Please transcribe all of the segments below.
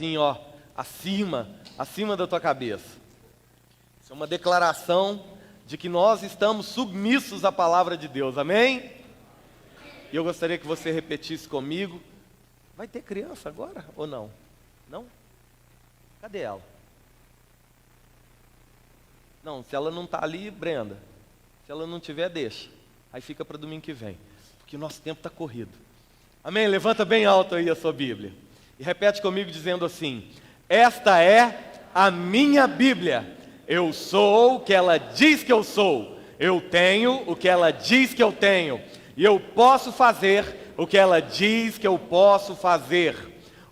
assim, ó, acima da tua cabeça. Isso é uma declaração de que nós estamos submissos à palavra de Deus, amém? E eu gostaria que você repetisse comigo. Vai ter criança agora ou não? Não? Cadê ela? Não, se ela não está ali, Brenda. Se ela não tiver, deixa. Aí fica para domingo que vem. Porque o nosso tempo está corrido. Amém? Levanta bem alto aí a sua Bíblia. E repete comigo dizendo assim: esta é a minha Bíblia. Eu sou o que ela diz que eu sou. Eu tenho o que ela diz que eu tenho. E eu posso fazer o que ela diz que eu posso fazer.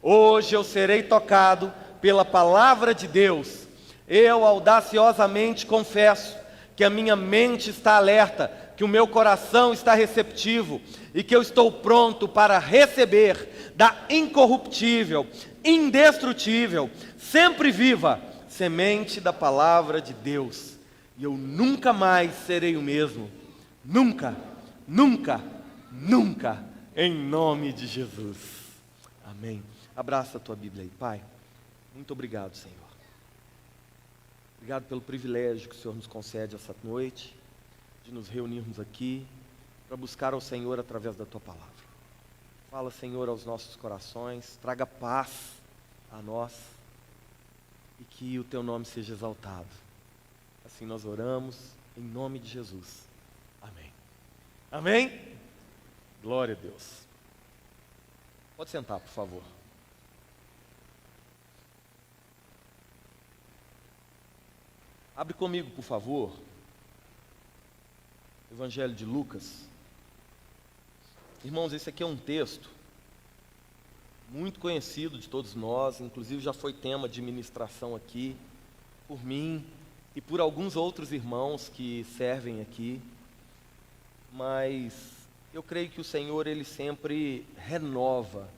Hoje eu serei tocado pela palavra de Deus. Eu audaciosamente confesso que a minha mente está alerta, que o meu coração está receptivo e que eu estou pronto para receber da incorruptível, indestrutível, sempre viva semente da palavra de Deus. E eu nunca mais serei o mesmo. Nunca, nunca, nunca, em nome de Jesus. Amém. Abraça a tua Bíblia aí, Pai. Muito obrigado, Senhor. Obrigado pelo privilégio que o Senhor nos concede essa noite, de nos reunirmos aqui, para buscar ao Senhor através da Tua Palavra. Fala, Senhor, aos nossos corações, traga paz a nós, e que o Teu nome seja exaltado. Assim nós oramos, em nome de Jesus. Amém. Amém? Glória a Deus. Pode sentar, por favor. Abre comigo, por favor, Evangelho de Lucas. Irmãos, esse aqui é um texto muito conhecido de todos nós, inclusive já foi tema de ministração aqui, por mim e por alguns outros irmãos que servem aqui. Mas eu creio que o Senhor, Ele sempre renova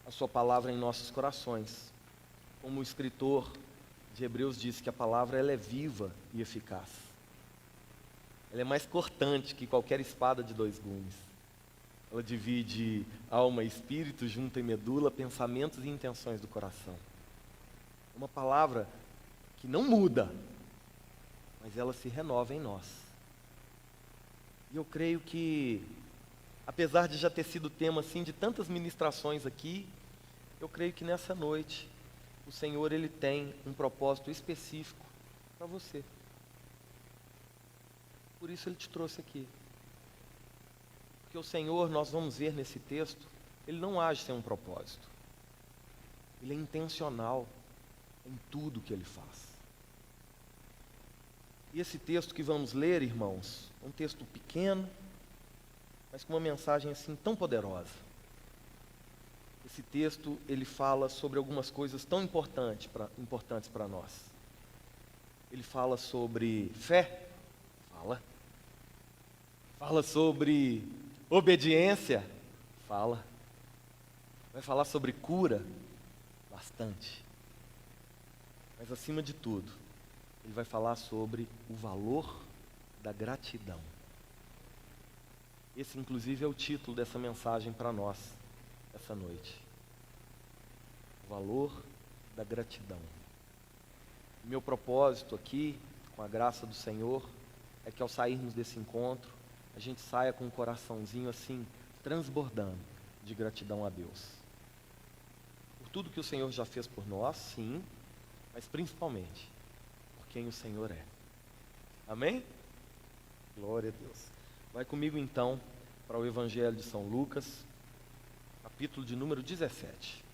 a Sua palavra em nossos corações. Como o escritor de Hebreus disse que a palavra ela é viva e eficaz. Ela é mais cortante que qualquer espada de dois gumes. Ela divide alma e espírito, junta e medula, pensamentos e intenções do coração. Uma palavra que não muda, mas ela se renova em nós. E eu creio que, apesar de já ter sido tema assim de tantas ministrações aqui, eu creio que nessa noite o Senhor, Ele tem um propósito específico para você. Por isso Ele te trouxe aqui. Porque o Senhor, nós vamos ver nesse texto, Ele não age sem um propósito. Ele é intencional em tudo que Ele faz. E esse texto que vamos ler, irmãos, é um texto pequeno, mas com uma mensagem assim tão poderosa. Esse texto, ele fala sobre algumas coisas tão importantes para nós. Ele fala sobre fé, fala sobre obediência, vai falar sobre cura, bastante. Mas acima de tudo, ele vai falar sobre o valor da gratidão. Esse inclusive é o título dessa mensagem para nós essa noite. O valor da gratidão. Meu propósito aqui, com a graça do Senhor, é que ao sairmos desse encontro, a gente saia com um coraçãozinho assim, transbordando de gratidão a Deus. Por tudo que o Senhor já fez por nós, sim, mas principalmente por quem o Senhor é. Amém? Glória a Deus. Vai comigo então para o Evangelho de São Lucas, capítulo de número 17.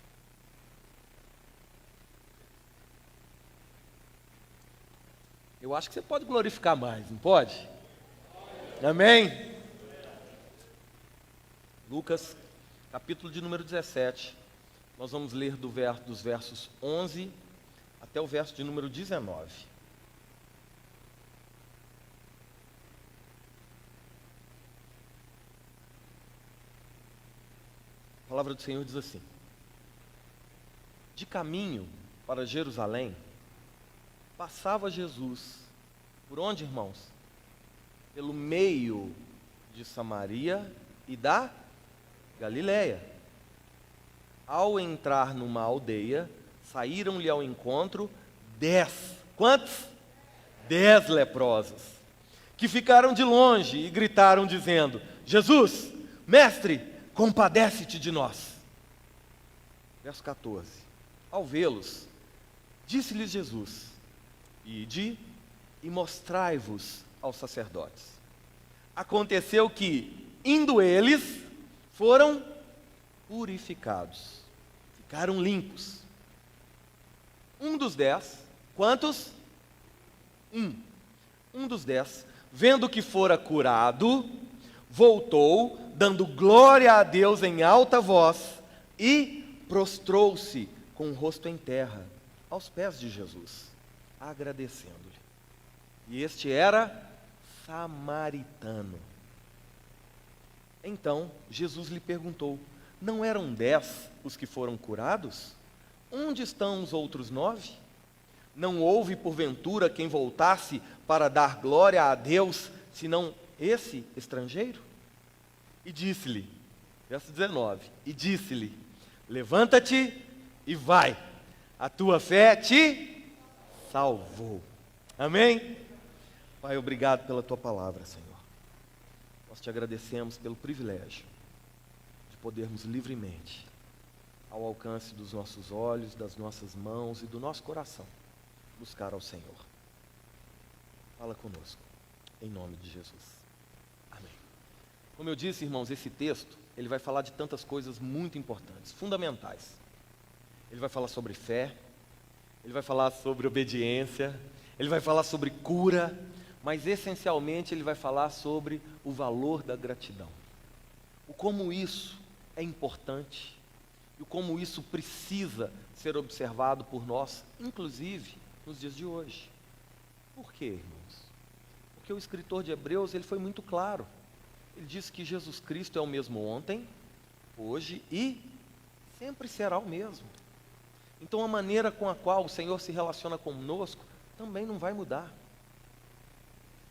Eu acho que você pode glorificar mais, não pode? Amém? Lucas, capítulo de número 17. Nós vamos ler dos versos 11 até o verso de número 19. A palavra do Senhor diz assim: de caminho para Jerusalém, passava Jesus, por onde, irmãos? Pelo meio de Samaria e da Galileia. Ao entrar numa aldeia, saíram-lhe ao encontro 10. Quantos? 10 leprosos, que ficaram de longe e gritaram dizendo: Jesus, mestre, compadece-te de nós. Verso 14. Ao vê-los, disse-lhes Jesus: Ide e mostrai-vos aos sacerdotes. Aconteceu que, indo eles, foram purificados, ficaram limpos. Um dos 10, quantos? Um dos 10, vendo que fora curado, voltou, dando glória a Deus em alta voz, e prostrou-se com o rosto em terra, aos pés de Jesus, agradecendo-lhe. E este era samaritano. Então Jesus lhe perguntou: não eram 10 os que foram curados? Onde estão os outros 9? Não houve porventura quem voltasse para dar glória a Deus, senão esse estrangeiro? E disse-lhe, verso 19, e disse-lhe: levanta-te e vai, a tua fé te salvou. Amém? Pai, obrigado pela tua palavra, Senhor. Nós te agradecemos pelo privilégio de podermos livremente, ao alcance dos nossos olhos, das nossas mãos e do nosso coração, buscar ao Senhor. Fala conosco, em nome de Jesus. Amém. Como eu disse, irmãos, esse texto, ele vai falar de tantas coisas muito importantes, fundamentais. Ele vai falar sobre fé, ele vai falar sobre obediência, ele vai falar sobre cura, mas essencialmente ele vai falar sobre o valor da gratidão. O como isso é importante e o como isso precisa ser observado por nós, inclusive nos dias de hoje. Por quê, irmãos? Porque o escritor de Hebreus, ele foi muito claro. Ele disse que Jesus Cristo é o mesmo ontem, hoje e sempre será o mesmo. Então a maneira com a qual o Senhor se relaciona conosco também não vai mudar.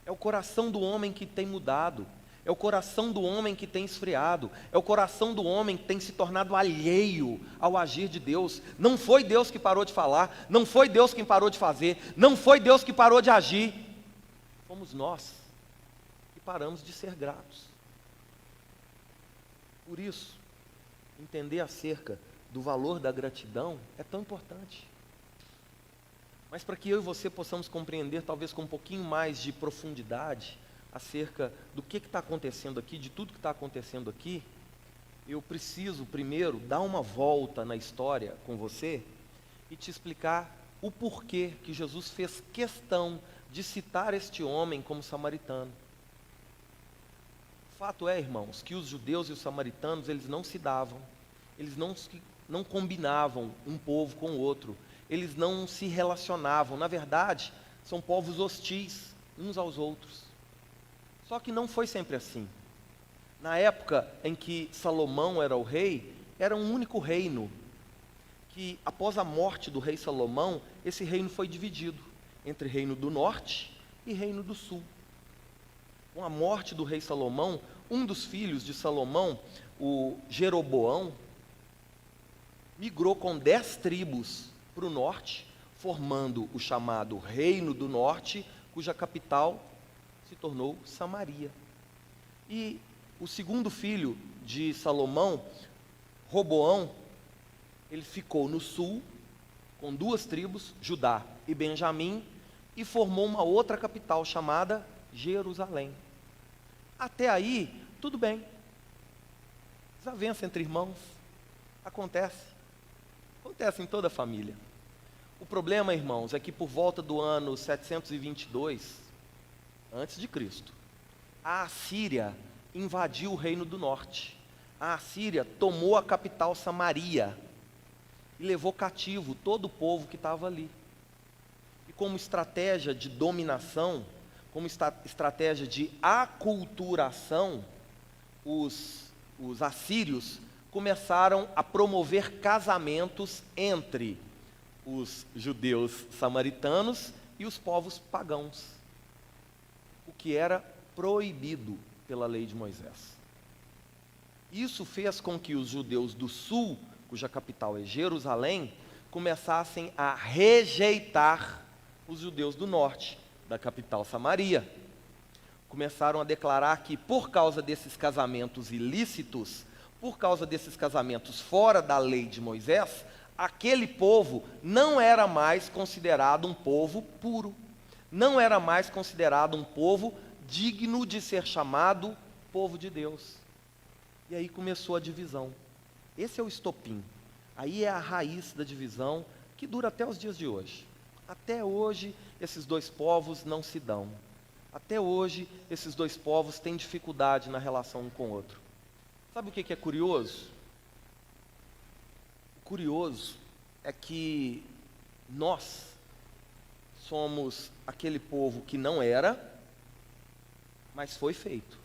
É o coração do homem que tem mudado, é o coração do homem que tem esfriado, é o coração do homem que tem se tornado alheio ao agir de Deus. Não foi Deus que parou de falar, não foi Deus quem parou de fazer, não foi Deus que parou de agir. Fomos nós que paramos de ser gratos. Por isso, entender acerca do valor da gratidão é tão importante. Mas para que eu e você possamos compreender, talvez com um pouquinho mais de profundidade, acerca do que está acontecendo aqui, de tudo que está acontecendo aqui, eu preciso primeiro dar uma volta na história com você e te explicar o porquê que Jesus fez questão de citar este homem como samaritano. O fato é, irmãos, que os judeus e os samaritanos, eles não se davam, eles não combinavam um povo com o outro, eles não se relacionavam. Na verdade, são povos hostis uns aos outros. Só que não foi sempre assim. Na época em que Salomão era o rei, era um único reino, que após a morte do rei Salomão, esse reino foi dividido entre reino do norte e reino do sul. Com a morte do rei Salomão, um dos filhos de Salomão, o Jeroboão, migrou com 10 tribos para o norte, formando o chamado Reino do Norte, cuja capital se tornou Samaria. E o segundo filho de Salomão, Roboão, ele ficou no sul, com 2 tribos, Judá e Benjamim, e formou uma outra capital chamada Jerusalém. Até aí, tudo bem. Desavença entre irmãos acontece em toda a família. O problema, irmãos, é que por volta do ano 722 antes de Cristo, a Assíria invadiu o reino do norte. A Assíria tomou a capital Samaria e levou cativo todo o povo que estava ali. E como estratégia de dominação, como estratégia de aculturação, os assírios começaram a promover casamentos entre os judeus samaritanos e os povos pagãos, o que era proibido pela lei de Moisés. Isso fez com que os judeus do sul, cuja capital é Jerusalém, começassem a rejeitar os judeus do norte, da capital Samaria. Começaram a declarar que, por causa desses casamentos ilícitos, por causa desses casamentos fora da lei de Moisés, aquele povo não era mais considerado um povo puro, não era mais considerado um povo digno de ser chamado povo de Deus. E aí começou a divisão. Esse é o estopim. Aí é a raiz da divisão que dura até os dias de hoje. Até hoje, esses dois povos não se dão. Até hoje, esses dois povos têm dificuldade na relação um com o outro. Sabe o que é curioso? O curioso é que nós somos aquele povo que não era, mas foi feito.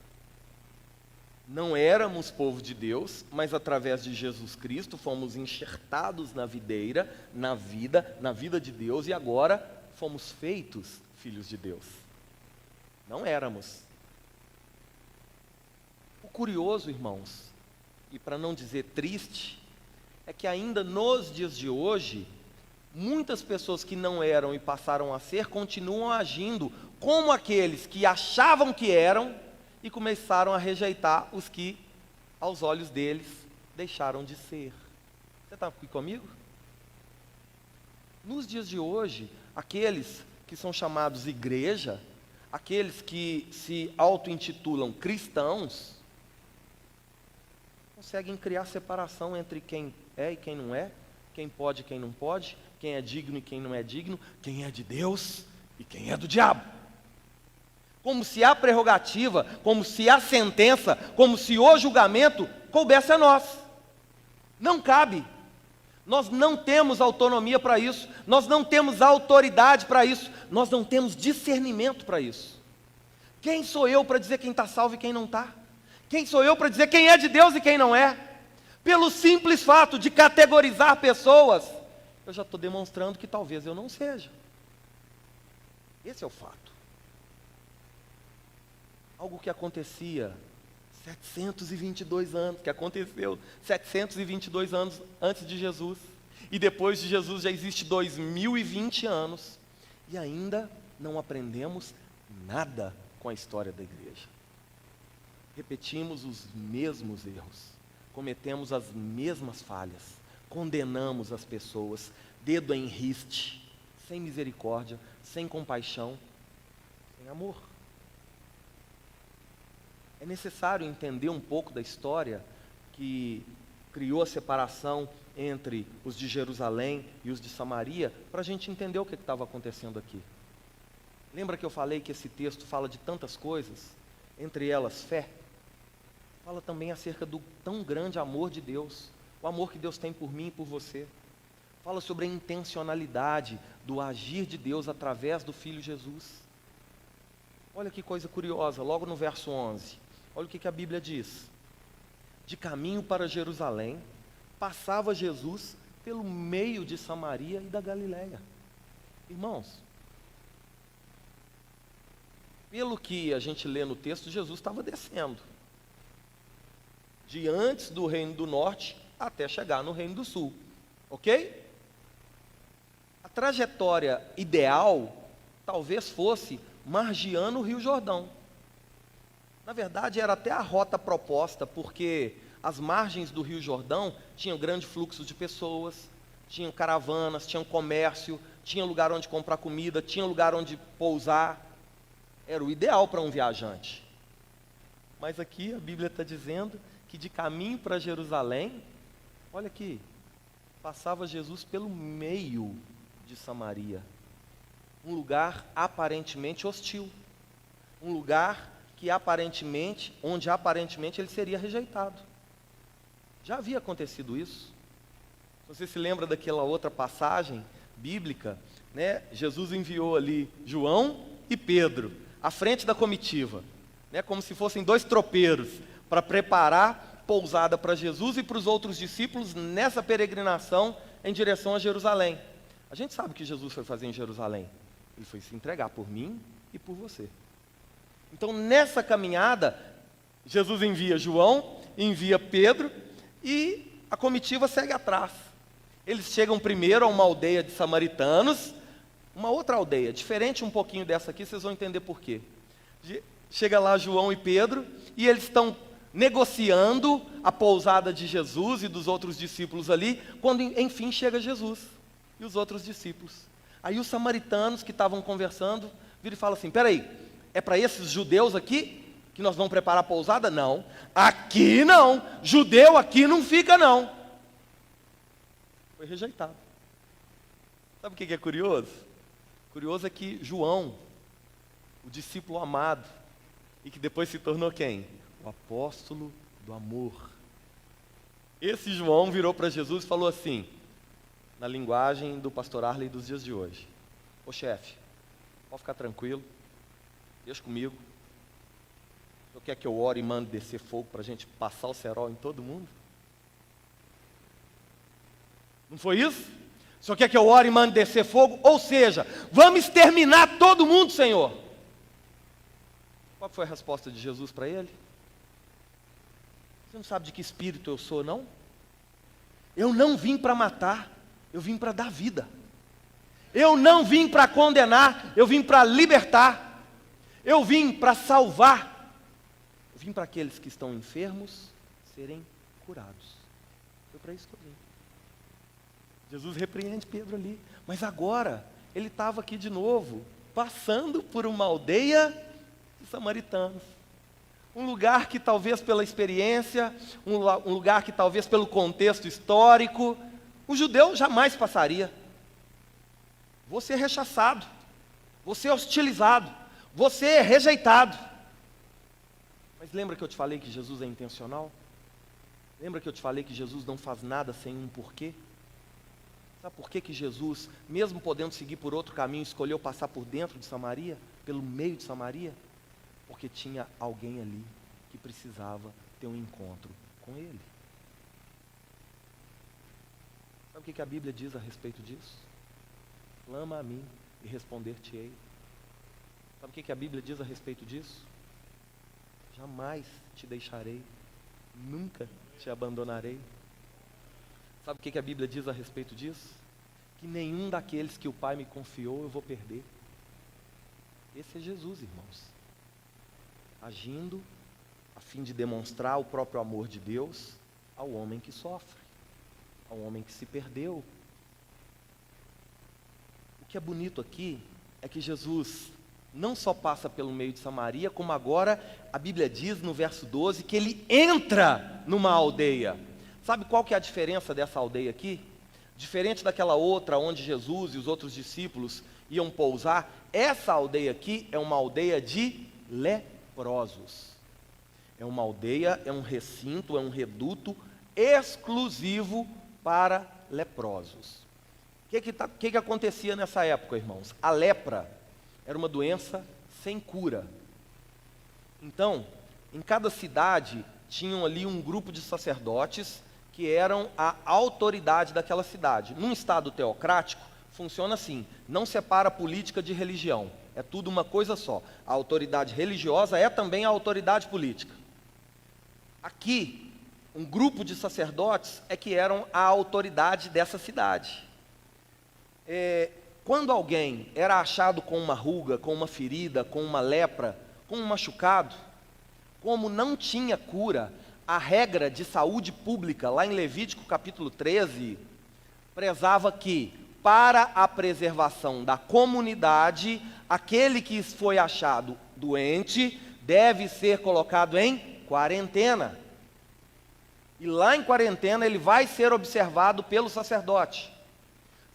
Não éramos povo de Deus, mas através de Jesus Cristo fomos enxertados na videira, na vida de Deus, e agora fomos feitos filhos de Deus. Não éramos. O curioso, irmãos, e para não dizer triste, é que ainda nos dias de hoje, muitas pessoas que não eram e passaram a ser, continuam agindo como aqueles que achavam que eram e começaram a rejeitar os que, aos olhos deles, deixaram de ser. Você está aqui comigo? Nos dias de hoje, aqueles que são chamados igreja, aqueles que se auto-intitulam cristãos, conseguem criar separação entre quem é e quem não é, quem pode e quem não pode, quem é digno e quem não é digno, quem é de Deus e quem é do diabo. Como se a prerrogativa, como se a sentença, como se o julgamento coubesse a nós. Não cabe. Nós não temos autonomia para isso, nós não temos autoridade para isso, nós não temos discernimento para isso. Quem sou eu para dizer quem está salvo e quem não está? Quem sou eu para dizer quem é de Deus e quem não é? Pelo simples fato de categorizar pessoas, eu já estou demonstrando que talvez eu não seja. Esse é o fato. Algo que acontecia 722 anos, que aconteceu 722 anos antes de Jesus, e depois de Jesus já existe 2020 anos, e ainda não aprendemos nada com a história da igreja. Repetimos os mesmos erros, cometemos as mesmas falhas, condenamos as pessoas, dedo em riste, sem misericórdia, sem compaixão, sem amor. É necessário entender um pouco da história que criou a separação entre os de Jerusalém e os de Samaria, para a gente entender o que estava acontecendo aqui. Lembra que eu falei que esse texto fala de tantas coisas, entre elas fé? Fala também acerca do tão grande amor de Deus, o amor que Deus tem por mim e por você. Fala sobre a intencionalidade do agir de Deus através do Filho Jesus. Olha que coisa curiosa, logo no verso 11. Olha o que a Bíblia diz. De caminho para Jerusalém, passava Jesus pelo meio de Samaria e da Galileia. Irmãos, pelo que a gente lê no texto, Jesus estava descendo. De antes do reino do norte até chegar no reino do sul. Ok? A trajetória ideal talvez fosse margeando o Rio Jordão. Na verdade, era até a rota proposta, porque as margens do Rio Jordão tinham grande fluxo de pessoas, tinham caravanas, tinham comércio, tinha lugar onde comprar comida, tinha lugar onde pousar. Era o ideal para um viajante. Mas aqui a Bíblia está dizendo que de caminho para Jerusalém, olha aqui, passava Jesus pelo meio de Samaria. Um lugar aparentemente hostil. Um lugar que onde aparentemente ele seria rejeitado. Já havia acontecido isso. Você se lembra daquela outra passagem bíblica, né? Jesus enviou ali João e Pedro à frente da comitiva, né? Como se fossem dois tropeiros para preparar pousada para Jesus e para os outros discípulos nessa peregrinação em direção a Jerusalém. A gente sabe o que Jesus foi fazer em Jerusalém. Ele foi se entregar por mim e por você. Então, nessa caminhada, Jesus envia João, envia Pedro, e a comitiva segue atrás. Eles chegam primeiro a uma aldeia de samaritanos, uma outra aldeia, diferente um pouquinho dessa aqui, vocês vão entender por quê. Chega lá João e Pedro, e eles estão negociando a pousada de Jesus e dos outros discípulos ali, quando enfim chega Jesus e os outros discípulos. Aí os samaritanos que estavam conversando, viram e falam assim, peraí, é para esses judeus aqui que nós vamos preparar a pousada? Não, aqui não, judeu aqui não fica não. Foi rejeitado. Sabe o que é curioso? Curioso é que João, o discípulo amado, e que depois se tornou quem? O apóstolo do amor. Esse João virou para Jesus e falou assim, na linguagem do pastor Arley dos dias de hoje, ô chefe, pode ficar tranquilo, deixa comigo, o senhor quer que eu ore e mande descer fogo para a gente passar o cerol em todo mundo? Não foi isso? O senhor quer que eu ore e mande descer fogo? Ou seja, vamos exterminar todo mundo, Senhor. Qual foi a resposta de Jesus para ele? Você não sabe de que espírito eu sou, não? Eu não vim para matar, eu vim para dar vida. Eu não vim para condenar, eu vim para libertar. Eu vim para salvar. Eu vim para aqueles que estão enfermos serem curados. Foi para isso que eu vim. Jesus repreende Pedro ali, mas agora ele estava aqui de novo, passando por uma aldeia de samaritanos. Um lugar que talvez pela experiência, um lugar que talvez pelo contexto histórico, um judeu jamais passaria. Você é rechaçado, você é hostilizado, você é rejeitado. Mas lembra que eu te falei que Jesus é intencional? Lembra que eu te falei que Jesus não faz nada sem um porquê? Sabe por que Jesus, mesmo podendo seguir por outro caminho, escolheu passar por dentro de Samaria, pelo meio de Samaria? Porque tinha alguém ali que precisava ter um encontro com ele. Sabe o que a Bíblia diz a respeito disso? Clama a mim e responder-te-ei. Sabe o que a Bíblia diz a respeito disso? Jamais te deixarei, nunca te abandonarei. Sabe o que a Bíblia diz a respeito disso? Que nenhum daqueles que o Pai me confiou eu vou perder. Esse é Jesus, irmãos. Agindo a fim de demonstrar o próprio amor de Deus ao homem que sofre, ao homem que se perdeu. O que é bonito aqui é que Jesus não só passa pelo meio de Samaria, como agora a Bíblia diz no verso 12 que ele entra numa aldeia. Sabe qual que é a diferença dessa aldeia aqui? Diferente daquela outra onde Jesus e os outros discípulos iam pousar, essa aldeia aqui é uma aldeia de leprosos. É uma aldeia, é um recinto, é um reduto exclusivo para leprosos. O que acontecia nessa época, irmãos? A lepra era uma doença sem cura. Então, em cada cidade, tinham ali um grupo de sacerdotes que eram a autoridade daquela cidade. Num estado teocrático, funciona assim, não separa política de religião, é tudo uma coisa só. A autoridade religiosa é também a autoridade política. Aqui, um grupo de sacerdotes é que eram a autoridade dessa cidade. Quando alguém era achado com uma ruga, com uma ferida, com uma lepra, com um machucado, como não tinha cura, a regra de saúde pública, lá em Levítico capítulo 13, prezava que, para a preservação da comunidade, aquele que foi achado doente deve ser colocado em quarentena. E lá em quarentena ele vai ser observado pelo sacerdote.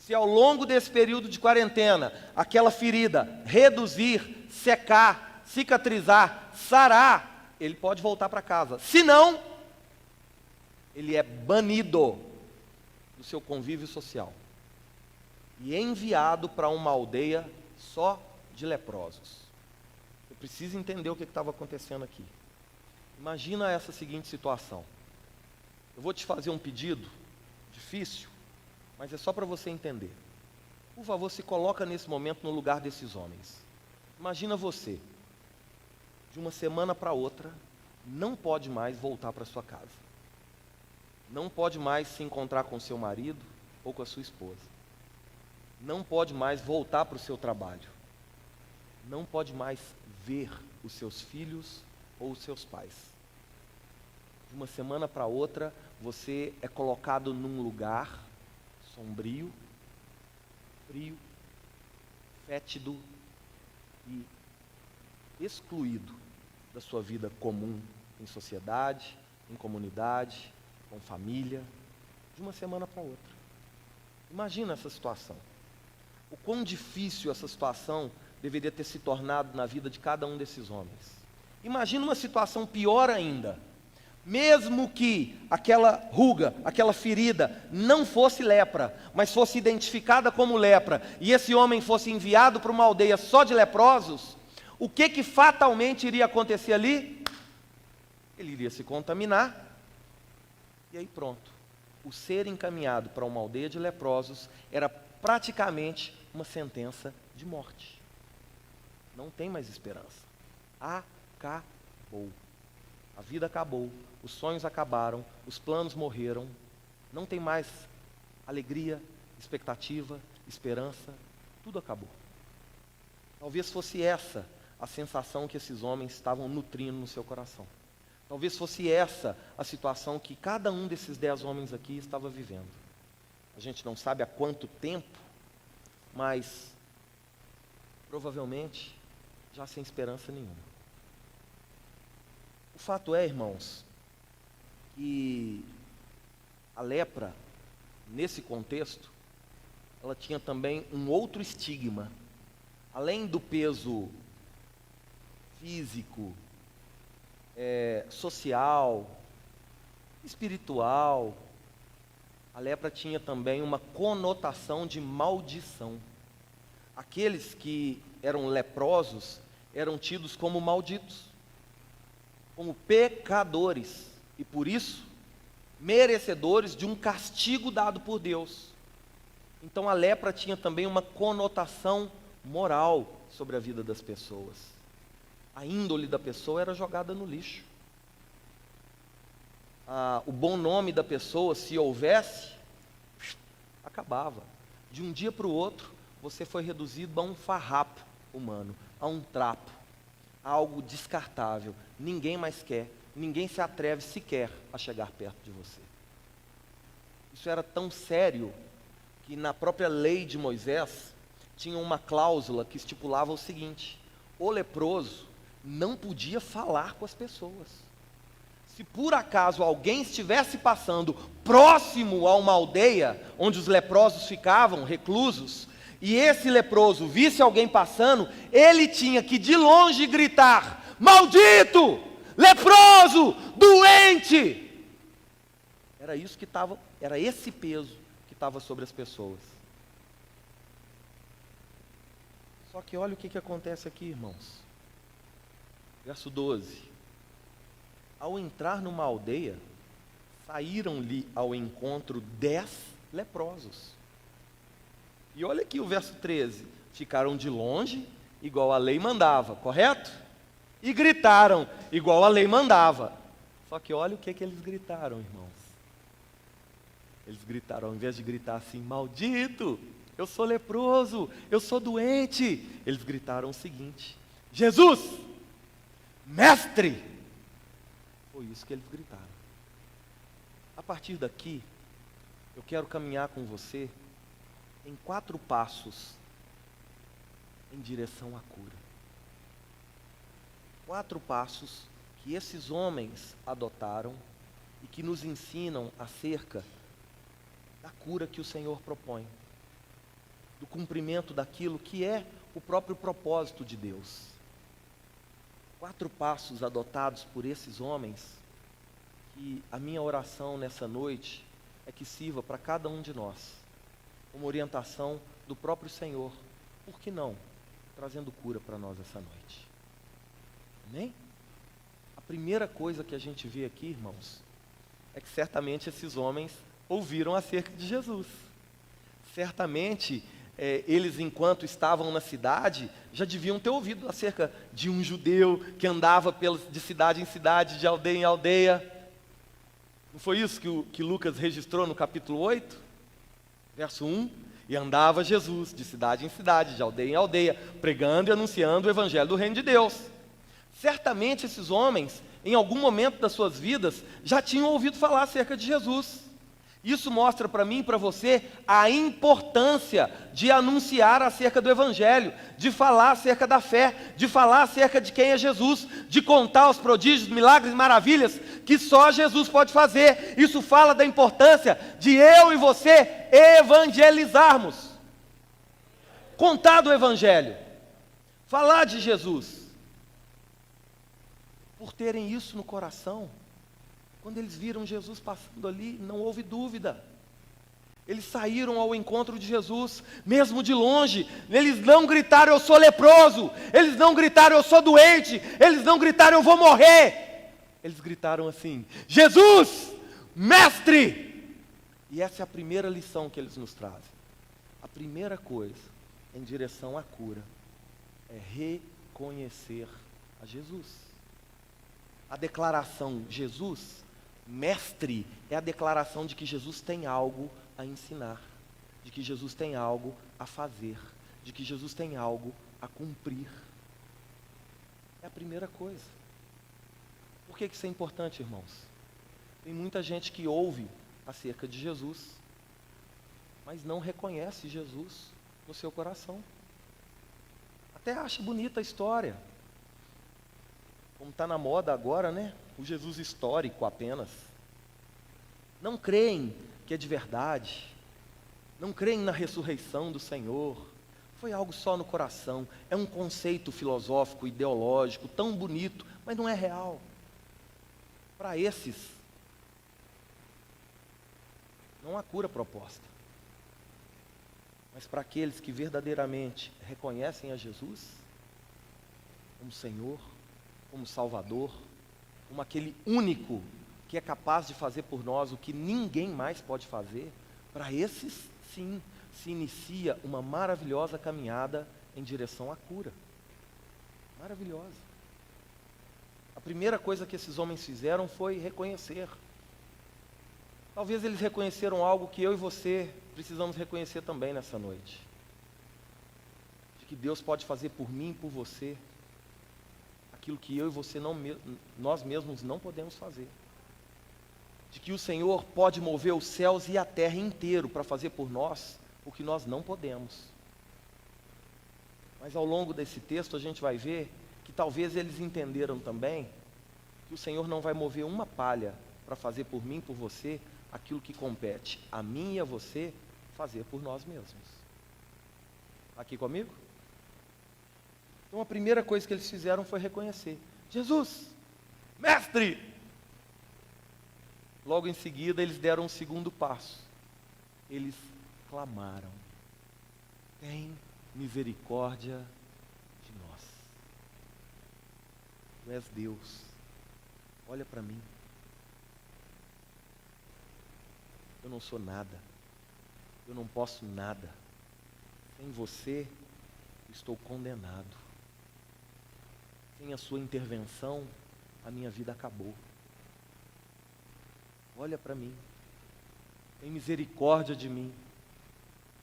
Se ao longo desse período de quarentena, aquela ferida reduzir, secar, cicatrizar, sarar, ele pode voltar para casa. Se não, ele é banido do seu convívio social e enviado para uma aldeia só de leprosos. Eu preciso entender o que estava acontecendo aqui. Imagina essa seguinte situação. Eu vou te fazer um pedido difícil, mas é só para você entender. Por favor, se coloca nesse momento no lugar desses homens. Imagina você, de uma semana para outra, não pode mais voltar para sua casa. não pode mais se encontrar com seu marido ou com a sua esposa. Não pode mais voltar para o seu trabalho. Não pode mais ver os seus filhos ou os seus pais. De uma semana para outra, você é colocado num lugar sombrio, frio, fétido e excluído da sua vida comum em sociedade, em comunidade, com família, de uma semana para outra. Imagina essa situação. O quão difícil essa situação deveria ter se tornado na vida de cada um desses homens. Imagina uma situação pior ainda. Mesmo que aquela ruga, aquela ferida não fosse lepra, mas fosse identificada como lepra, e esse homem fosse enviado para uma aldeia só de leprosos, o que fatalmente iria acontecer ali? Ele iria se contaminar, e aí pronto. O ser encaminhado para uma aldeia de leprosos era praticamente uma sentença de morte. Não tem mais esperança. Acabou. A vida acabou, os sonhos acabaram, os planos morreram. Não tem mais alegria, expectativa, esperança. Tudo acabou. Talvez fosse essa a sensação que esses homens estavam nutrindo no seu coração. Talvez fosse essa a situação que cada um desses 10 homens aqui estava vivendo. A gente não sabe há quanto tempo, mas provavelmente já sem esperança nenhuma. O fato é, irmãos, que a lepra, nesse contexto, ela tinha também um outro estigma. Além do peso físico, social, espiritual, a lepra tinha também uma conotação de maldição. Aqueles que eram leprosos eram tidos como malditos, como pecadores, e por isso, merecedores de um castigo dado por Deus. Então a lepra tinha também uma conotação moral sobre a vida das pessoas. A índole da pessoa era jogada no lixo. O bom nome da pessoa, se houvesse, acabava. De um dia para o outro, você foi reduzido a um farrapo humano, a um trapo, a algo descartável. Ninguém mais quer, ninguém se atreve sequer a chegar perto de você. Isso era tão sério que na própria lei de Moisés tinha uma cláusula que estipulava o seguinte: o leproso não podia falar com as pessoas. Se por acaso alguém estivesse passando próximo a uma aldeia onde os leprosos ficavam reclusos, e esse leproso visse alguém passando, ele tinha que de longe gritar: maldito, leproso, doente. Era isso que estava, era esse peso que estava sobre as pessoas. Só que olha o que acontece aqui, irmãos. Verso 12. Ao entrar numa aldeia, saíram-lhe ao encontro 10 leprosos. E olha aqui o verso 13. Ficaram de longe, igual a lei mandava, correto? E gritaram, igual a lei mandava. Só que olha o que eles gritaram, irmãos. Eles gritaram, ao invés de gritar assim: maldito, eu sou leproso, eu sou doente, eles gritaram o seguinte: Jesus, mestre. Foi isso que eles gritaram. A partir daqui, eu quero caminhar com você em 4 passos em direção à cura. 4 passos que esses homens adotaram e que nos ensinam acerca da cura que o Senhor propõe, do cumprimento daquilo que é o próprio propósito de Deus. 4 passos adotados por esses homens, que a minha oração nessa noite é que sirva para cada um de nós, uma orientação do próprio Senhor, por que não, trazendo cura para nós essa noite. Amém? A primeira coisa que a gente vê aqui, irmãos, é que certamente esses homens ouviram acerca de Jesus. Certamente, eles, enquanto estavam na cidade, já deviam ter ouvido acerca de um judeu que andava de cidade em cidade, de aldeia em aldeia. Não foi isso que Lucas registrou no capítulo 8? Verso 1: E andava Jesus de cidade em cidade, de aldeia em aldeia, pregando e anunciando o evangelho do reino de Deus. Certamente esses homens, em algum momento das suas vidas, já tinham ouvido falar acerca de Jesus. Isso mostra para mim e para você a importância de anunciar acerca do Evangelho, de falar acerca da fé, de falar acerca de quem é Jesus, de contar os prodígios, milagres e maravilhas que só Jesus pode fazer. Isso fala da importância de eu e você evangelizarmos, contar do Evangelho, falar de Jesus. Por terem isso no coração, quando eles viram Jesus passando ali, não houve dúvida. Eles saíram ao encontro de Jesus, mesmo de longe. Eles não gritaram, eu sou leproso. Eles não gritaram, eu sou doente. Eles não gritaram, eu vou morrer. Eles gritaram assim: Jesus, mestre! E essa é a primeira lição que eles nos trazem. A primeira coisa em direção à cura é reconhecer a Jesus. A declaração Jesus, mestre, é a declaração de que Jesus tem algo a ensinar, de que Jesus tem algo a fazer, de que Jesus tem algo a cumprir. É a primeira coisa. Por que isso é importante, irmãos? Tem muita gente que ouve acerca de Jesus, mas não reconhece Jesus no seu coração. Até acha bonita a história, como está na moda agora, né? O Jesus histórico apenas. Não creem que é de verdade, não creem na ressurreição do Senhor. Foi algo só no coração, é um conceito filosófico, ideológico, tão bonito, mas não é real. Para esses, não há cura proposta. Mas para aqueles que verdadeiramente reconhecem a Jesus como Senhor, como Salvador, como aquele único que é capaz de fazer por nós o que ninguém mais pode fazer, para esses, sim, se inicia uma maravilhosa caminhada em direção à cura. Maravilhosa. A primeira coisa que esses homens fizeram foi reconhecer. Talvez eles reconheceram algo que eu e você precisamos reconhecer também nessa noite. De que Deus pode fazer por mim e por você aquilo que eu e você nós mesmos não podemos fazer. De que o Senhor pode mover os céus e a terra inteiro para fazer por nós o que nós não podemos. Mas ao longo desse texto a gente vai ver que talvez eles entenderam também que o Senhor não vai mover uma palha para fazer por mim e por você aquilo que compete a mim e a você fazer por nós mesmos. Aqui comigo? Então a primeira coisa que eles fizeram foi reconhecer: Jesus, mestre! Logo em seguida eles deram um segundo passo. Eles clamaram: tem misericórdia de nós. Tu és Deus, olha para mim. Eu não sou nada, eu não posso nada. Sem você, estou condenado. Sem a sua intervenção, a minha vida acabou. Olha para mim, tem misericórdia de mim,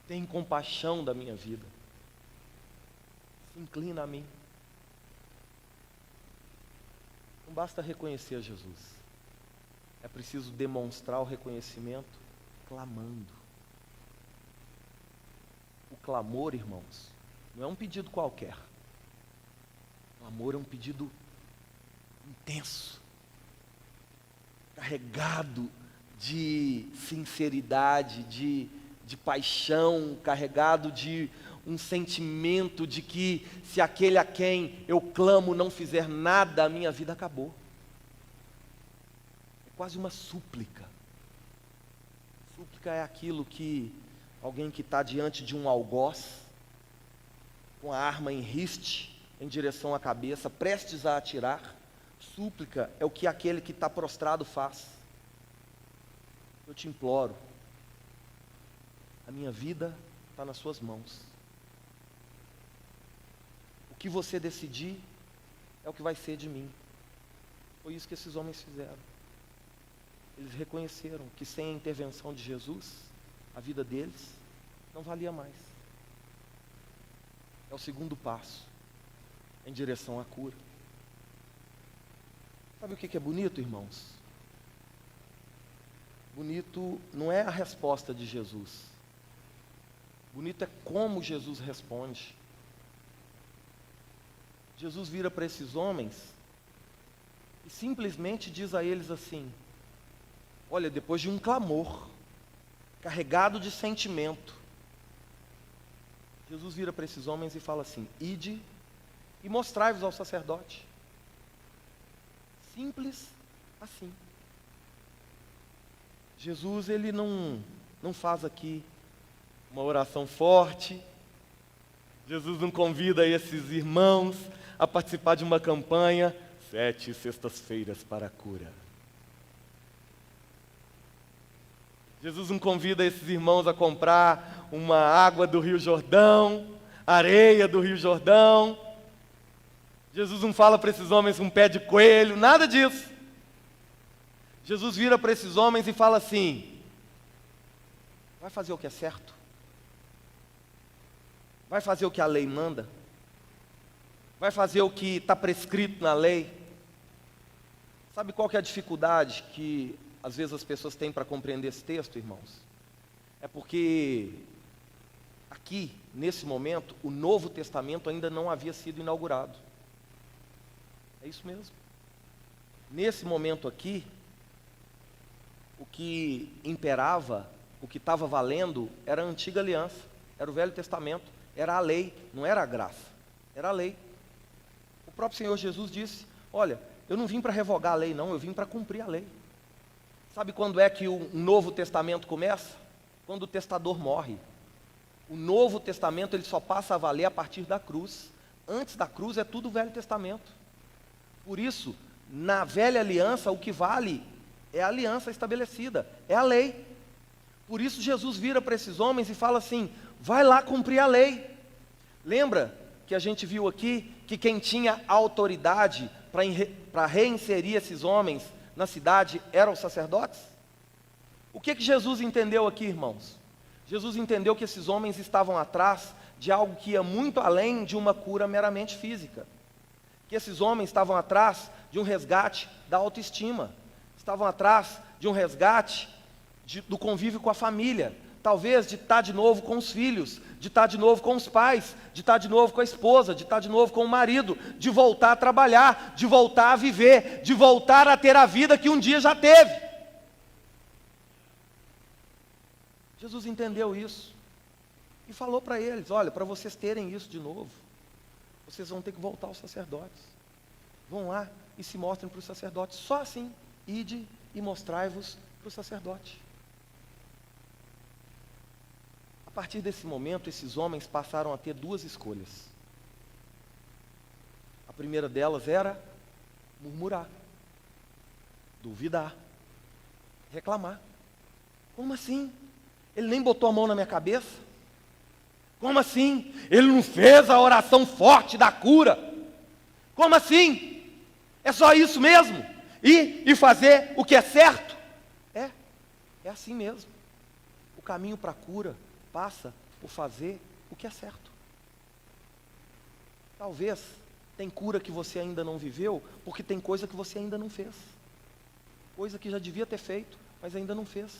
tem compaixão da minha vida, se inclina a mim. Não basta reconhecer Jesus, é preciso demonstrar o reconhecimento clamando. O clamor, irmãos, não é um pedido qualquer. O clamor é um pedido intenso, carregado de sinceridade, de paixão, carregado de um sentimento de que se aquele a quem eu clamo não fizer nada, a minha vida acabou. É quase uma súplica. Súplica é aquilo que alguém que está diante de um algoz, com a arma em riste, em direção à cabeça, prestes a atirar. Súplica é o que aquele que está prostrado faz. Eu te imploro, a minha vida está nas suas mãos. O que você decidir é o que vai ser de mim. Foi isso que esses homens fizeram. eles reconheceram que sem a intervenção de Jesus, a vida deles não valia mais. É o segundo passo em direção à cura. Sabe o que é bonito, irmãos? Bonito não é a resposta de Jesus. Bonito é como Jesus responde. Jesus vira para esses homens e simplesmente diz a eles assim: olha, depois de um clamor, carregado de sentimento, Jesus vira para esses homens e fala assim: ide e mostrai-vos ao sacerdote. Simples assim. Jesus, ele não faz aqui uma oração forte. Jesus não convida esses irmãos a participar de uma campanha, 7 sextas-feiras para a cura. Jesus não convida esses irmãos a comprar uma água do Rio Jordão, areia do Rio Jordão. Jesus não fala para esses homens um pé de coelho, nada disso. Jesus vira para esses homens e fala assim: vai fazer o que é certo? Vai fazer o que a lei manda? Vai fazer o que está prescrito na lei? Sabe qual que é a dificuldade que às vezes as pessoas têm para compreender esse texto, irmãos? É porque aqui, nesse momento, o Novo Testamento ainda não havia sido inaugurado. É isso mesmo. Nesse momento aqui, o que imperava, o que estava valendo, era a antiga aliança, era o Velho Testamento, era a lei, não era a graça, era a lei. O próprio Senhor Jesus disse: olha, eu não vim para revogar a lei não, eu vim para cumprir a lei. Sabe quando é que o Novo Testamento começa? Quando o testador morre. O Novo Testamento ele só passa a valer a partir da cruz. Antes da cruz é tudo o Velho Testamento. Por isso, na velha aliança, o que vale é a aliança estabelecida, é a lei. Por isso Jesus vira para esses homens e fala assim: vai lá cumprir a lei. Lembra que a gente viu aqui que quem tinha autoridade para reinserir esses homens na cidade eram os sacerdotes? O que Jesus entendeu aqui, irmãos? Jesus entendeu que esses homens estavam atrás de algo que ia muito além de uma cura meramente física. Que esses homens estavam atrás de um resgate da autoestima, estavam atrás de um resgate do convívio com a família, talvez de estar de novo com os filhos, de estar de novo com os pais, de estar de novo com a esposa, de estar de novo com o marido, de voltar a trabalhar, de voltar a viver, de voltar a ter a vida que um dia já teve. Jesus entendeu isso e falou para eles: olha, para vocês terem isso de novo, vocês vão ter que voltar aos sacerdotes. Vão lá e se mostrem para os sacerdotes. Só assim, ide e mostrai-vos para o sacerdote. A partir desse momento, esses homens passaram a ter 2 escolhas. A primeira delas era murmurar, duvidar, reclamar. Como assim? Ele nem botou a mão na minha cabeça? Como assim? Ele não fez a oração forte da cura? Como assim? É só isso mesmo? E fazer o que é certo? É assim mesmo. O caminho para a cura passa por fazer o que é certo. Talvez tem cura que você ainda não viveu, porque tem coisa que você ainda não fez. Coisa que já devia ter feito, mas ainda não fez.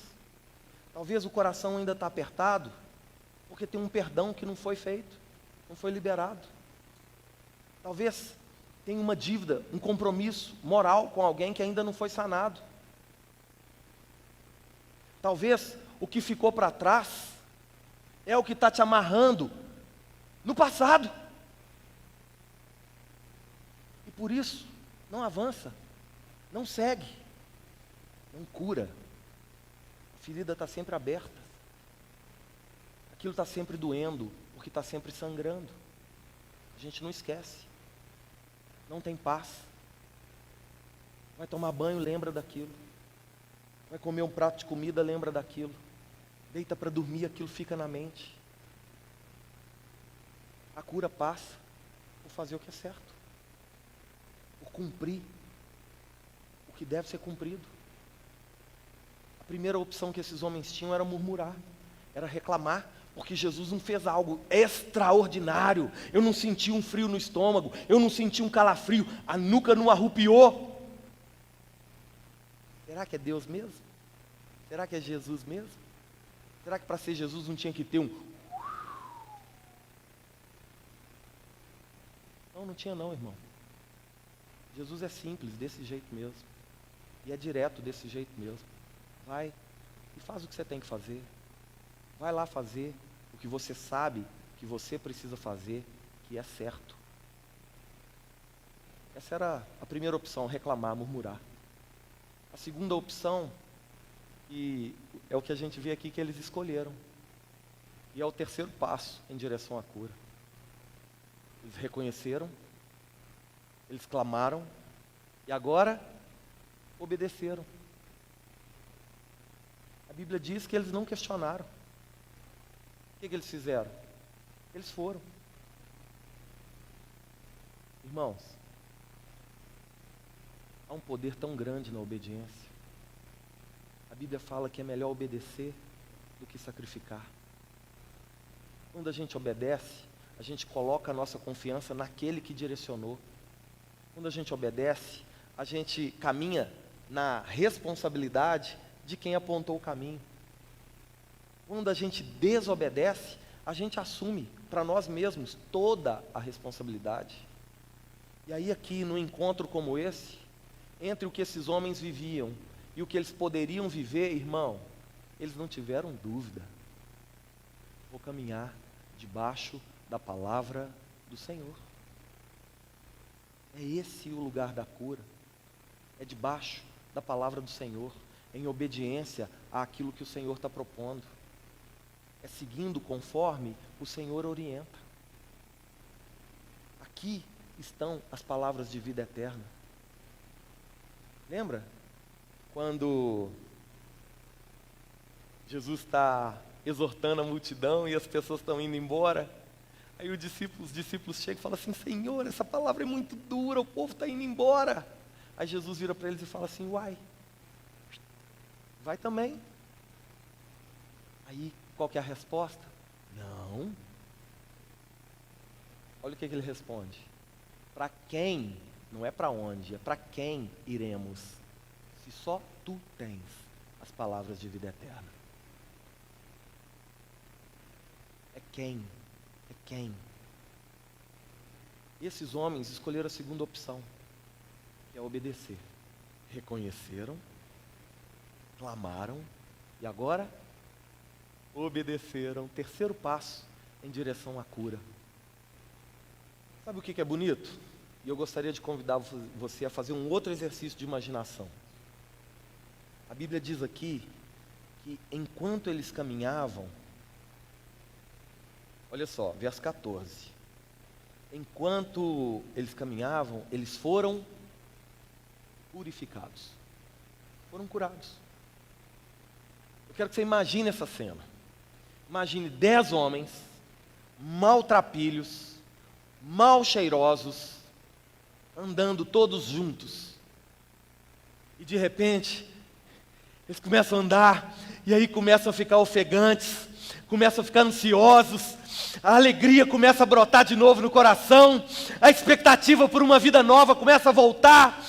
Talvez o coração ainda está apertado, porque tem um perdão que não foi feito, não foi liberado. Talvez tenha uma dívida, um compromisso moral com alguém que ainda não foi sanado. Talvez o que ficou para trás é o que está te amarrando no passado. E por isso, não avança, não segue, não cura. A ferida está sempre aberta. Aquilo está sempre doendo, porque está sempre sangrando. A gente não esquece. Não tem paz. Vai tomar banho, lembra daquilo. Vai comer um prato de comida, lembra daquilo. Deita para dormir, aquilo fica na mente. A cura passa por fazer o que é certo, por cumprir o que deve ser cumprido. primeira opção que esses homens tinham era murmurar, era reclamar, porque Jesus não fez algo extraordinário. Eu não senti um frio no estômago, eu não senti um calafrio, a nuca não arrupiou. Será que é Deus mesmo? Será que é Jesus mesmo? Será que para ser Jesus não tinha que ter um... Não tinha não, irmão. Jesus é simples, desse jeito mesmo. E é direto desse jeito mesmo. Vai e faz o que você tem que fazer. Vai lá fazer o que você sabe que você precisa fazer, que é certo. Essa era a primeira opção, reclamar, murmurar. A segunda opção, e é o que a gente vê aqui que eles escolheram. E é o terceiro passo em direção à cura. Eles reconheceram, eles clamaram, e agora obedeceram. A Bíblia diz que eles não questionaram. O que eles fizeram? Eles foram. Irmãos, há um poder tão grande na obediência. A Bíblia fala que é melhor obedecer do que sacrificar. Quando a gente obedece, a gente coloca a nossa confiança naquele que direcionou. Quando a gente obedece, a gente caminha na responsabilidade de quem apontou o caminho. Quando a gente desobedece, a gente assume para nós mesmos toda a responsabilidade. E aí aqui, num encontro como esse, entre o que esses homens viviam e o que eles poderiam viver, irmão, eles não tiveram dúvida. Vou caminhar debaixo da palavra do Senhor. É esse o lugar da cura. É debaixo da palavra do Senhor, em obediência àquilo que o Senhor está propondo. É seguindo conforme o Senhor orienta. Aqui estão as palavras de vida eterna. Lembra? Quando Jesus está exortando a multidão e as pessoas estão indo embora, aí os discípulos chegam e falam assim: Senhor, essa palavra é muito dura, o povo está indo embora. Aí Jesus vira para eles e fala assim: uai, vai também. Aí, qual que é a resposta? Não. Olha o que ele responde. Para quem, não é para onde, é para quem iremos, se só tu tens as palavras de vida eterna. É quem? É quem? E esses homens escolheram a segunda opção, que é obedecer. Reconheceram, clamaram e agora obedeceram. Terceiro passo em direção à cura. Sabe o que é bonito? E eu gostaria de convidar você a fazer um outro exercício de imaginação. A Bíblia diz aqui que enquanto eles caminhavam, olha só, verso 14. Enquanto eles caminhavam, eles foram purificados. Foram curados. Eu quero que você imagine essa cena. Imagine 10 homens, maltrapilhos, mal cheirosos, andando todos juntos. E de repente, eles começam a andar, e aí começam a ficar ofegantes, começam a ficar ansiosos, a alegria começa a brotar de novo no coração, a expectativa por uma vida nova começa a voltar,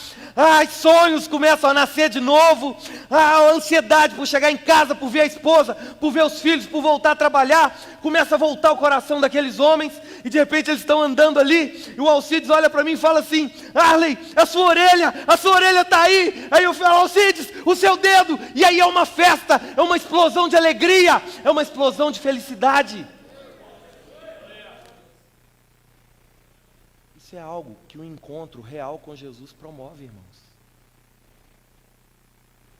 sonhos começam a nascer de novo, a ansiedade por chegar em casa, por ver a esposa, por ver os filhos, por voltar a trabalhar, começa a voltar o coração daqueles homens, e de repente eles estão andando ali, e o Alcides olha para mim e fala assim: Arley, a sua orelha está aí. Aí eu falo: Alcides, o seu dedo. E aí é uma festa, é uma explosão de alegria, é uma explosão de felicidade. Isso é algo que o encontro real com Jesus promove, irmãos.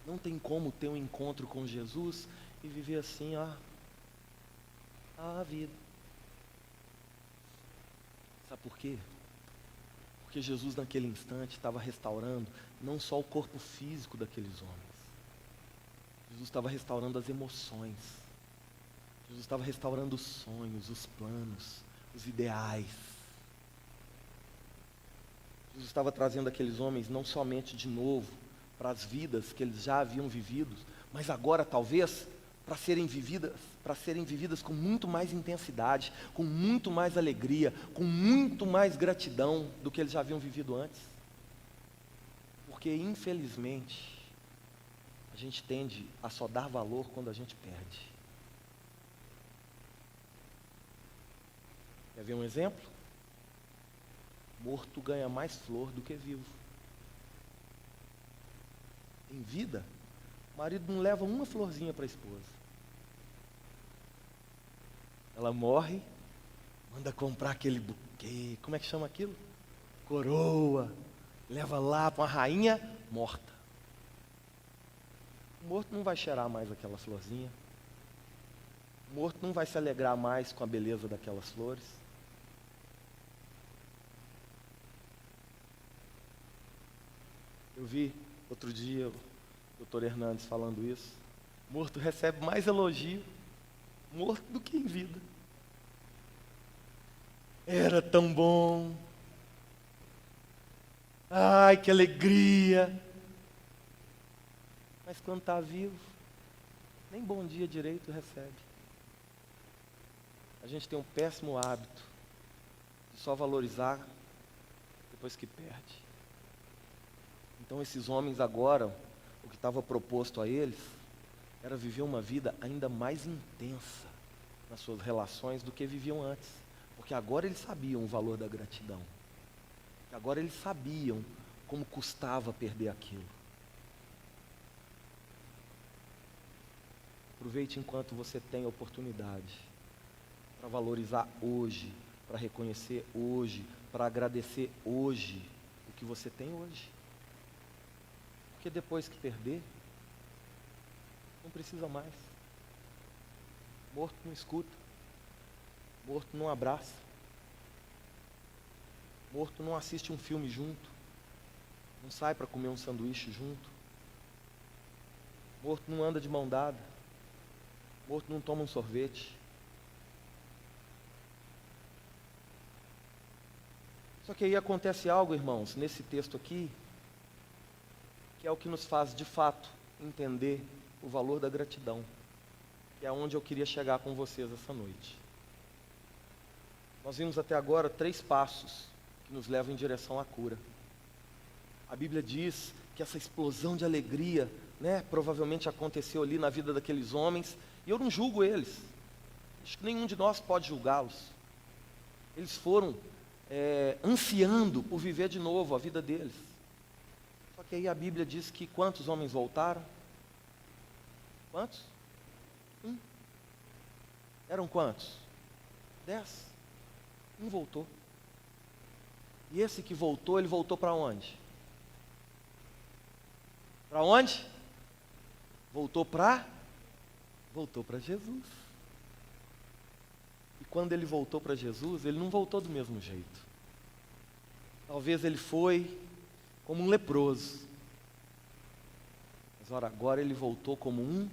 Não tem como ter um encontro com Jesus e viver assim, a vida. Sabe por quê? Porque Jesus naquele instante estava restaurando não só o corpo físico daqueles homens. Jesus estava restaurando as emoções. Jesus estava restaurando os sonhos, os planos, os ideais. Jesus estava trazendo aqueles homens não somente de novo para as vidas que eles já haviam vivido, mas agora talvez para serem vividas com muito mais intensidade, com muito mais alegria, com muito mais gratidão do que eles já haviam vivido antes. Porque, infelizmente, a gente tende a só dar valor quando a gente perde. Quer ver um exemplo? Morto ganha mais flor do que vivo. Em vida, o marido não leva uma florzinha para a esposa. Ela morre, manda comprar aquele buquê, como é que chama aquilo? Coroa, leva lá para uma rainha morta. O morto não vai cheirar mais aquela florzinha. O morto não vai se alegrar mais com a beleza daquelas flores. Eu vi outro dia o Dr. Hernandes falando isso. Morto recebe mais elogio morto do que em vida. Era tão bom. Ai, que alegria. Mas quando está vivo, nem bom dia direito recebe. A gente tem um péssimo hábito de só valorizar depois que perde. Então esses homens agora, o que estava proposto a eles, era viver uma vida ainda mais intensa nas suas relações do que viviam antes. Porque agora eles sabiam o valor da gratidão. Porque agora eles sabiam como custava perder aquilo. Aproveite enquanto você tem a oportunidade para valorizar hoje, para reconhecer hoje, para agradecer hoje o que você tem hoje. Porque depois que perder, não precisa mais. Morto não escuta. Morto não abraça. Morto não assiste um filme junto. Não sai para comer um sanduíche junto. Morto não anda de mão dada. Morto não toma um sorvete. Só que aí acontece algo, irmãos, nesse texto aqui, que é o que nos faz, de fato, entender o valor da gratidão, que é onde eu queria chegar com vocês essa noite. Nós vimos até agora 3 passos que nos levam em direção à cura. A Bíblia diz que essa explosão de alegria, provavelmente aconteceu ali na vida daqueles homens, e eu não julgo eles. Acho que nenhum de nós pode julgá-los. Eles foram ansiando por viver de novo a vida deles. Só que aí a Bíblia diz que quantos homens voltaram? Quantos? 1. Eram quantos? 10. 1 voltou. E esse que voltou, ele voltou para onde? Para onde? Voltou para Jesus. E quando ele voltou para Jesus, ele não voltou do mesmo jeito. Talvez ele foi como um leproso. Mas ora, agora ele voltou como um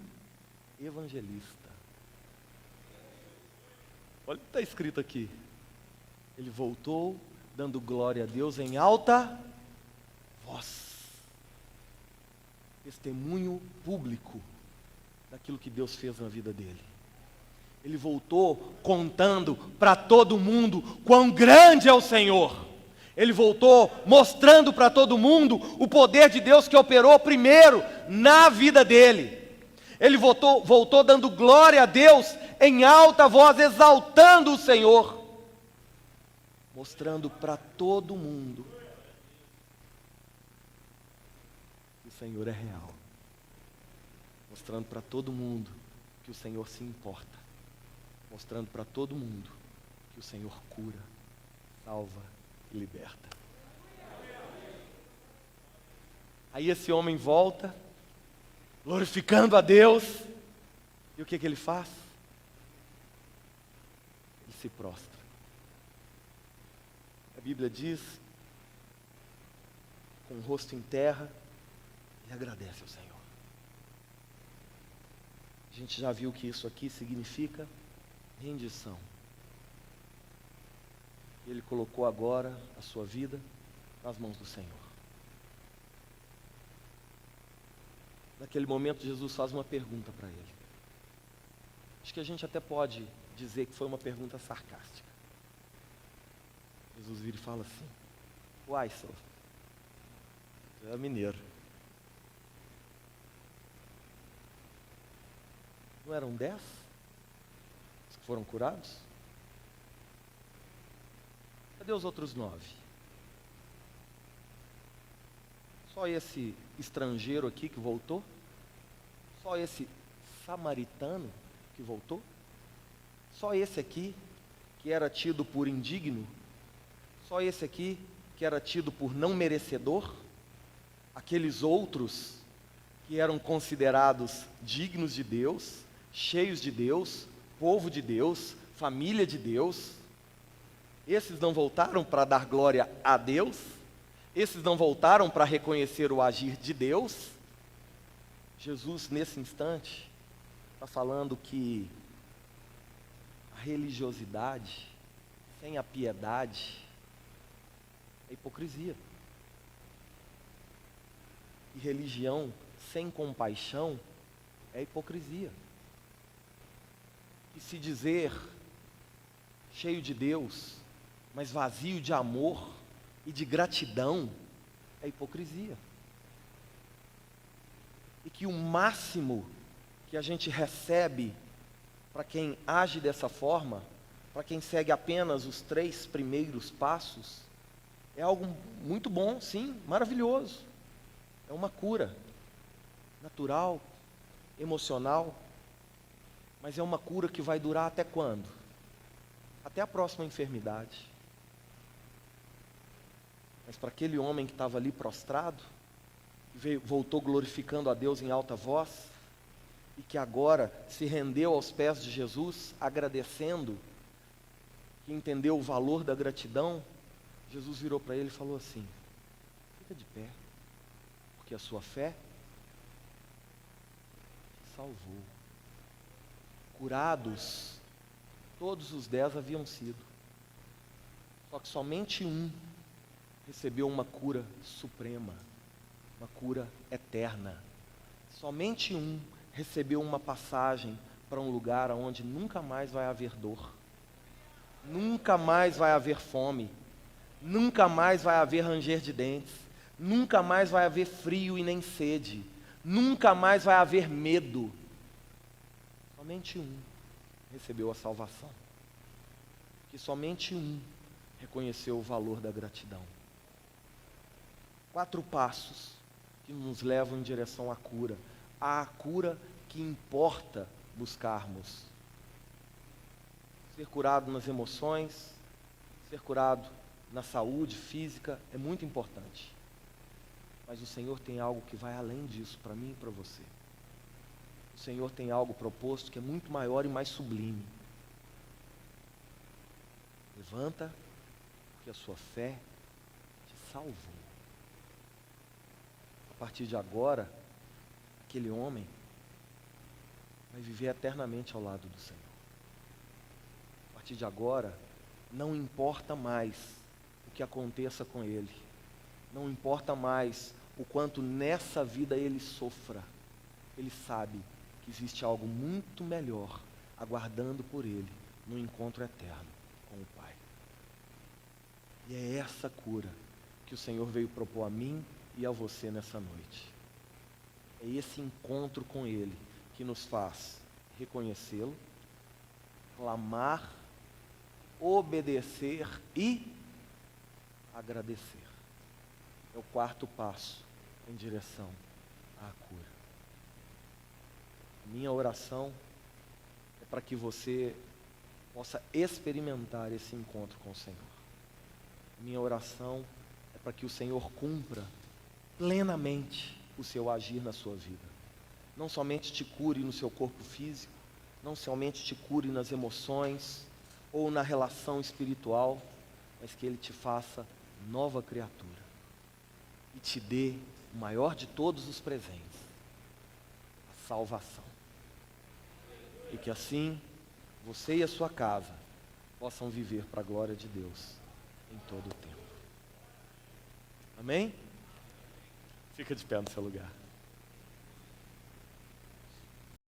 evangelista. Olha o que está escrito aqui. Ele voltou dando glória a Deus em alta voz. Testemunho público daquilo que Deus fez na vida dele. Ele voltou contando para todo mundo quão grande é o Senhor. Ele voltou mostrando para todo mundo o poder de Deus que operou primeiro na vida dele. Ele voltou dando glória a Deus em alta voz, exaltando o Senhor. Mostrando para todo mundo que o Senhor é real. Mostrando para todo mundo que o Senhor se importa. Mostrando para todo mundo que o Senhor cura, salva e liberta. Aí esse homem volta, glorificando a Deus. E o que ele faz? Ele se prostra. A Bíblia diz, com o rosto em terra, e agradece ao Senhor. A gente já viu que isso aqui significa rendição. Ele colocou agora a sua vida nas mãos do Senhor. Naquele momento, Jesus faz uma pergunta para ele. Acho que a gente até pode dizer que foi uma pergunta sarcástica. Jesus vira e fala assim: uai, senhor, você é mineiro. Não eram 10 os que foram curados? Cadê os outros 9? Só esse estrangeiro aqui que voltou? Só esse samaritano que voltou? Só esse aqui que era tido por indigno? Só esse aqui que era tido por não merecedor? Aqueles outros que eram considerados dignos de Deus, cheios de Deus, povo de Deus, família de Deus, esses não voltaram para dar glória a Deus? Esses não voltaram para reconhecer o agir de Deus? Jesus, nesse instante, está falando que a religiosidade sem a piedade é hipocrisia. E religião sem compaixão é hipocrisia. E se dizer cheio de Deus, mas vazio de amor e de gratidão, é hipocrisia. E que o máximo que a gente recebe para quem age dessa forma, para quem segue apenas os 3 primeiros passos, é algo muito bom, sim, maravilhoso. É uma cura natural, emocional, mas é uma cura que vai durar até quando? Até a próxima enfermidade. Mas para aquele homem que estava ali prostrado, voltou glorificando a Deus em alta voz, e que agora se rendeu aos pés de Jesus, agradecendo, que entendeu o valor da gratidão, Jesus virou para ele e falou assim: fica de pé, porque a sua fé te salvou. Curados, todos os 10 haviam sido, só que somente um recebeu uma cura suprema, uma cura eterna. Somente um recebeu uma passagem para um lugar onde nunca mais vai haver dor, nunca mais vai haver fome, nunca mais vai haver ranger de dentes, nunca mais vai haver frio e nem sede, nunca mais vai haver medo. Somente um recebeu a salvação, que somente um reconheceu o valor da gratidão. 4 passos que nos levam em direção à cura, a cura que importa buscarmos. Ser curado nas emoções, ser curado na saúde física é muito importante. Mas o Senhor tem algo que vai além disso para mim e para você. O Senhor tem algo proposto que é muito maior e mais sublime. Levanta, porque a sua fé te salvou. A partir de agora, aquele homem vai viver eternamente ao lado do Senhor. A partir de agora, não importa mais o que aconteça com ele, não importa mais o quanto nessa vida ele sofra, ele sabe que existe algo muito melhor aguardando por ele no encontro eterno com o Pai. E é essa cura que o Senhor veio propor a mim e a você nessa noite. É esse encontro com Ele que nos faz reconhecê-lo, clamar, obedecer e agradecer. É o 4º passo em direção à cura. Minha oração é para que você possa experimentar esse encontro com o Senhor. Minha oração é para que o Senhor cumpra plenamente o seu agir na sua vida. Não somente te cure no seu corpo físico, não somente te cure nas emoções ou na relação espiritual, mas que Ele te faça nova criatura e te dê o maior de todos os presentes, a salvação. E que assim você e a sua casa possam viver para a glória de Deus em todo o tempo. Amém? Fica de pé no seu lugar.